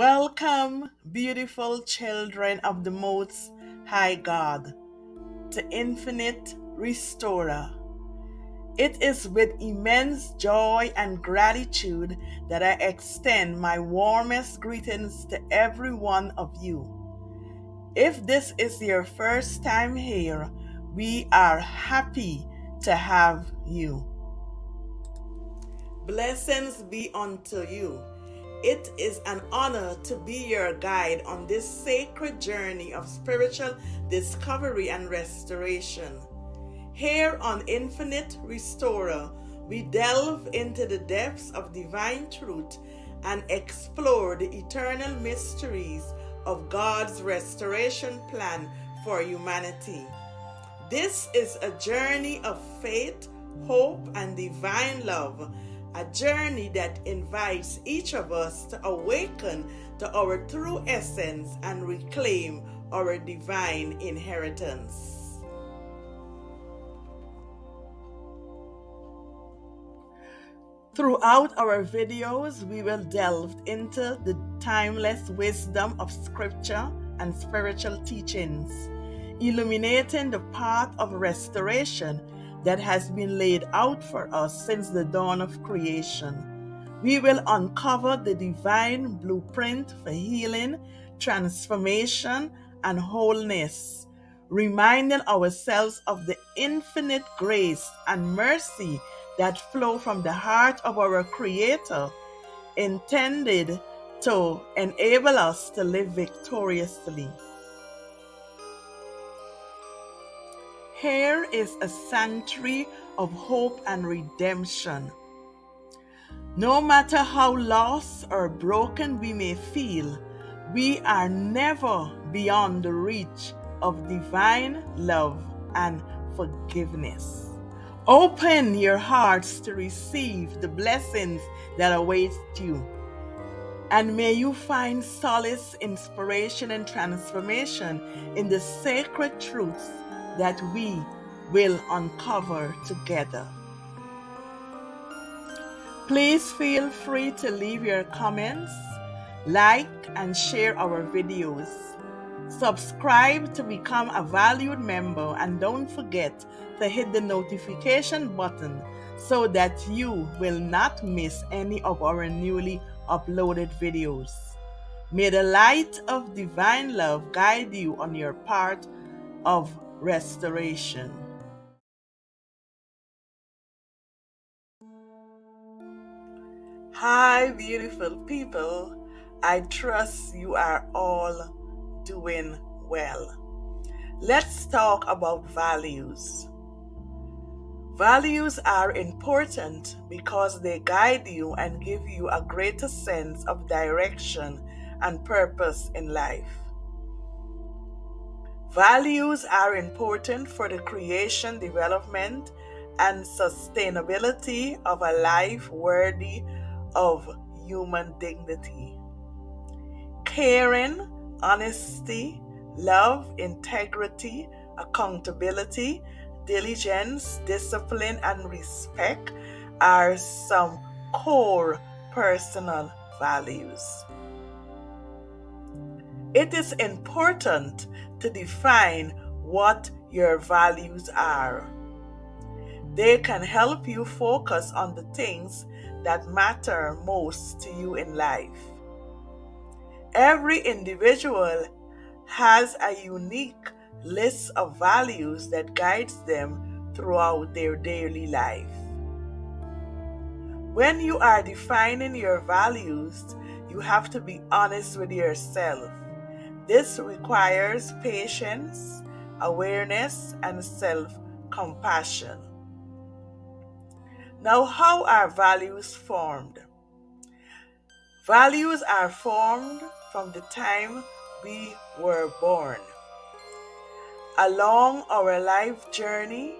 Welcome, beautiful children of the Most High God, to Infinite Restorer. It is with immense joy and gratitude that I extend my warmest greetings to every one of you. If this is your first time here, we are happy to have you. Blessings be unto you. It is an honor to be your guide on this sacred journey of spiritual discovery and restoration. Here on Infinite Restorer, we delve into the depths of divine truth and explore the eternal mysteries of God's restoration plan for humanity. This is a journey of faith, hope, and divine love, a journey that invites each of us to awaken to our true essence and reclaim our divine inheritance. Throughout our videos, we will delve into the timeless wisdom of scripture and spiritual teachings, illuminating the path of restoration that has been laid out for us since the dawn of creation. We will uncover the divine blueprint for healing, transformation, and wholeness, reminding ourselves of the infinite grace and mercy that flow from the heart of our Creator, intended to enable us to live victoriously. Here is a sanctuary of hope and redemption. No matter how lost or broken we may feel, we are never beyond the reach of divine love and forgiveness. Open your hearts to receive the blessings that await you, and may you find solace, inspiration, and transformation in the sacred truths that we will uncover together. Please feel free to leave your comments, like and share our videos. Subscribe to become a valued member, and don't forget to hit the notification button so that you will not miss any of our newly uploaded videos. May the light of divine love guide you on your path of restoration. Hi, beautiful people. I trust you are all doing well. Let's talk about values. Values are important because they guide you and give you a greater sense of direction and purpose in life. Values are important for the creation, development, and sustainability of a life worthy of human dignity. Caring, honesty, love, integrity, accountability, diligence, discipline, and respect are some core personal values. It is important to define what your values are. They can help you focus on the things that matter most to you in life. Every individual has a unique list of values that guides them throughout their daily life. When you are defining your values, you have to be honest with yourself. This requires patience, awareness, and self-compassion. Now, how are values formed? Values are formed from the time we were born. Along our life journey,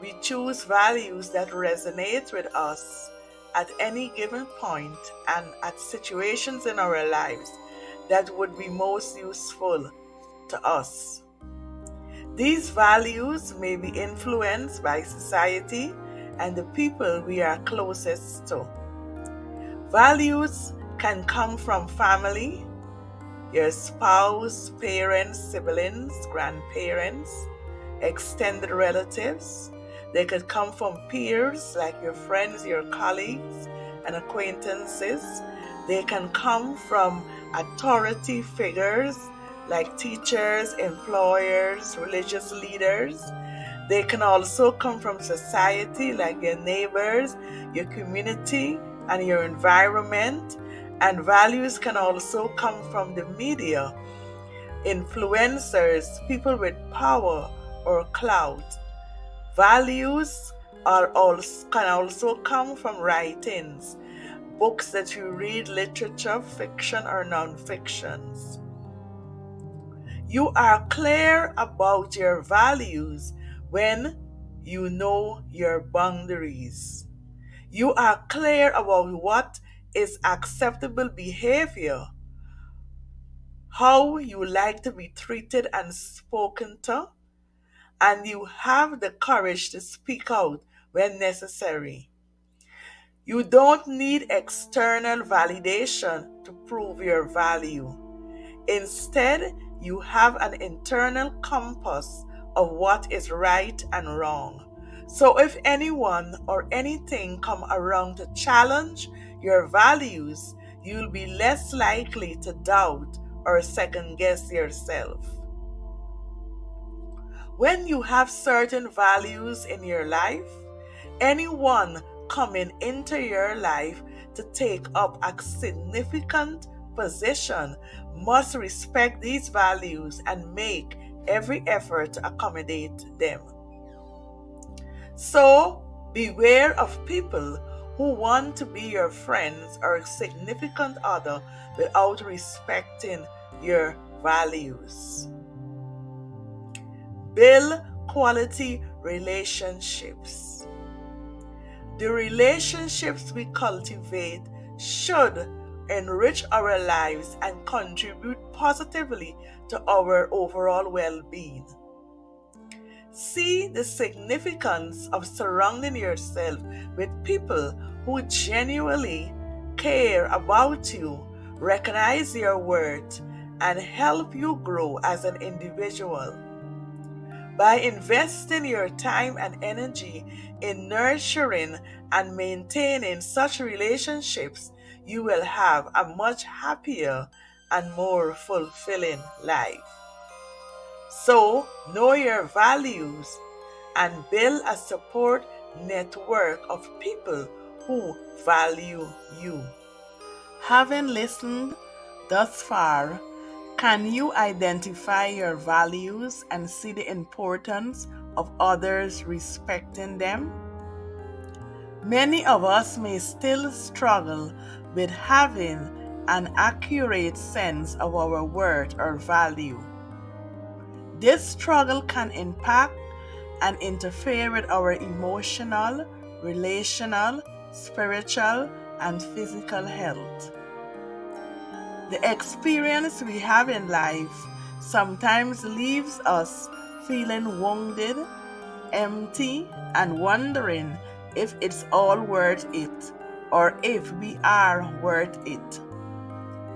we choose values that resonate with us at any given point and at situations in our lives that would be most useful to us. These values may be influenced by society and the people we are closest to. Values can come from family, your spouse, parents, siblings, grandparents, extended relatives. They could come from peers like your friends, your colleagues, and acquaintances. They can come from authority figures like teachers, employers, religious leaders. They can also come from society like your neighbors, your community, and your environment. And values can also come from the media, influencers, people with power or clout. Values can also come from writings, books that you read, literature, fiction, or non-fictions. You are clear about your values when you know your boundaries. You are clear about what is acceptable behavior, how you like to be treated and spoken to, and you have the courage to speak out when necessary. You don't need external validation to prove your value. Instead, you have an internal compass of what is right and wrong. So if anyone or anything come around to challenge your values, you'll be less likely to doubt or second guess yourself. When you have certain values in your life, anyone coming into your life to take up a significant position must respect these values and make every effort to accommodate them. So, beware of people who want to be your friends or significant other without respecting your values. Build quality relationships. The relationships we cultivate should enrich our lives and contribute positively to our overall well being. See the significance of surrounding yourself with people who genuinely care about you, recognize your worth, and help you grow as an individual. By investing your time and energy in nurturing and maintaining such relationships, you will have a much happier and more fulfilling life. So, know your values and build a support network of people who value you. Having listened thus far, can you identify your values and see the importance of others respecting them? Many of us may still struggle with having an accurate sense of our worth or value. This struggle can impact and interfere with our emotional, relational, spiritual, and physical health. The experience we have in life sometimes leaves us feeling wounded, empty, and wondering if it's all worth it or if we are worth it.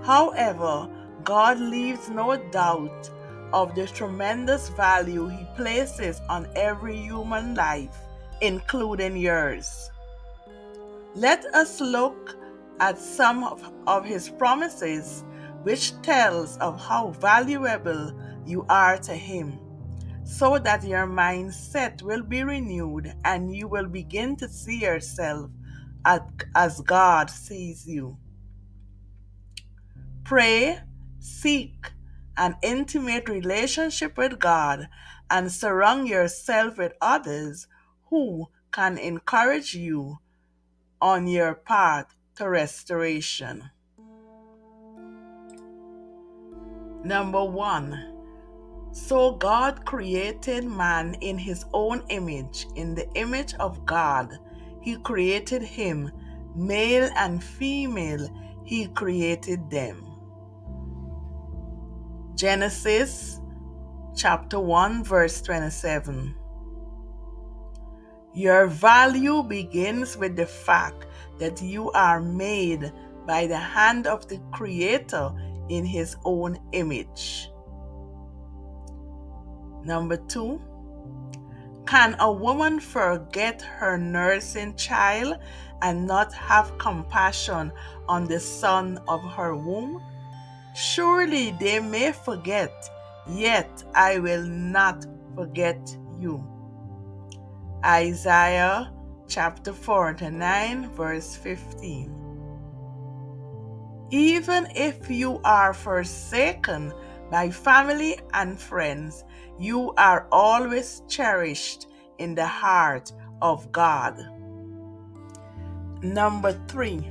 However, God leaves no doubt of the tremendous value He places on every human life, including yours. Let us look at some of His promises, which tells of how valuable you are to Him, so that your mindset will be renewed and you will begin to see yourself as God sees you. Pray, seek an intimate relationship with God, and surround yourself with others who can encourage you on your path to restoration. Number one, so God created man in his own image. In the image of God, He created him, male and female, He created them. Genesis chapter 1, verse 27. Your value begins with the fact that you are made by the hand of the Creator in his own image. Number 2, can a woman forget her nursing child and not have compassion on the son of her womb? Surely they may forget, yet I will not forget you. Isaiah chapter 49, verse 15. Even if you are forsaken by family and friends, you are always cherished in the heart of God. Number 3,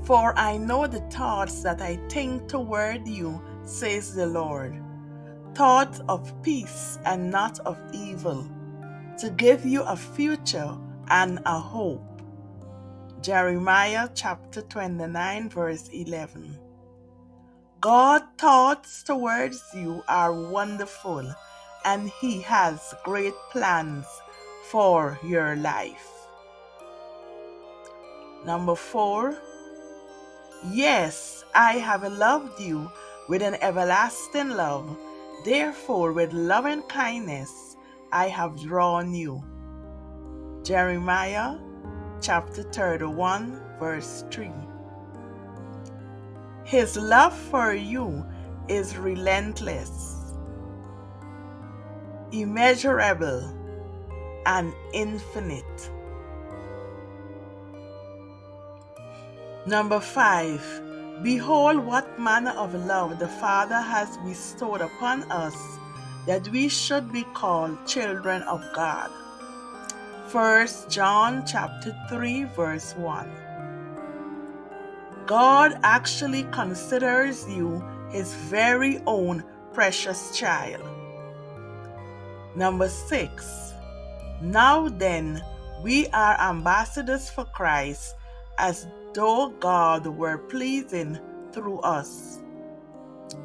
for I know the thoughts that I think toward you, says the Lord, thoughts of peace and not of evil, to give you a future and a hope. Jeremiah chapter 29, verse 11. God's thoughts towards you are wonderful, and He has great plans for your life. Number 4, yes, I have loved you with an everlasting love. Therefore, with loving kindness, I have drawn you. Jeremiah chapter 31, verse 3. His love for you is relentless, immeasurable, and infinite. Number 5, behold what manner of love the Father has bestowed upon us, that we should be called children of God. 1 John chapter 3, verse 1. God actually considers you His very own precious child. Number 6, now then, we are ambassadors for Christ, as though God were pleasing through us.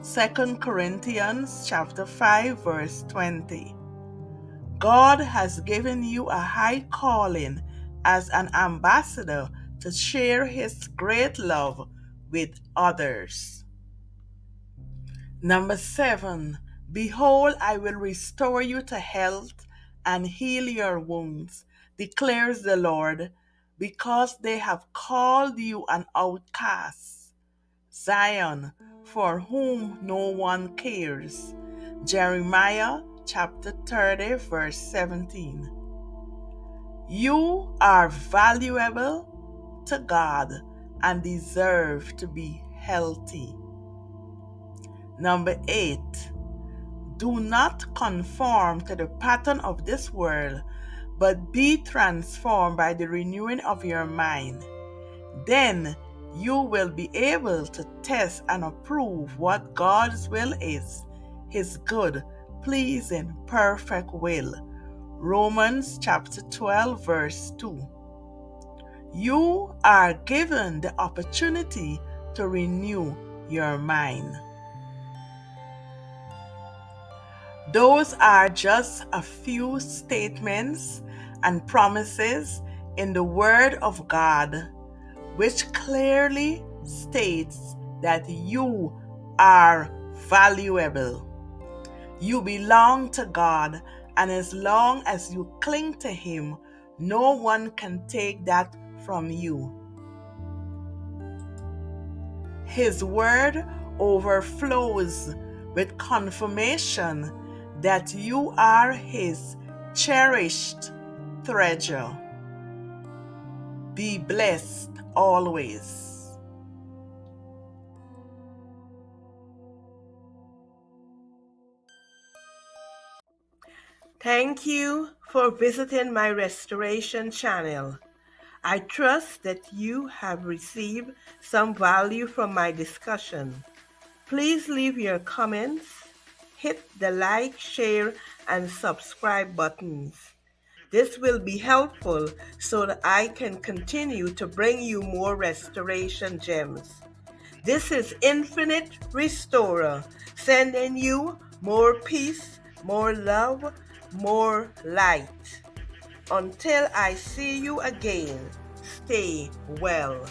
2 Corinthians chapter 5, verse 20. God has given you a high calling as an ambassador to share His great love with others. Number 7, behold, I will restore you to health and heal your wounds, declares the Lord, because they have called you an outcast, Zion, for whom no one cares. Jeremiah chapter 30, verse 17. You are valuable to God and deserve to be healthy. Number 8, do not conform to the pattern of this world, but be transformed by the renewing of your mind. Then you will be able to test and approve what God's will is, His good, pleasing, perfect will. Romans chapter 12, verse 2. You are given the opportunity to renew your mind. Those are just a few statements and promises in the Word of God, which clearly states that you are valuable. You belong to God, and as long as you cling to Him, no one can take that from you. His Word overflows with confirmation that you are His cherished treasure. Be blessed always. Thank you for visiting my restoration channel. I trust that you have received some value from my discussion. Please leave your comments, hit the like, share, and subscribe buttons. This will be helpful so that I can continue to bring you more restoration gems. This is Infinite Restorer, sending you more peace, more love, more light. Until I see you again, stay well.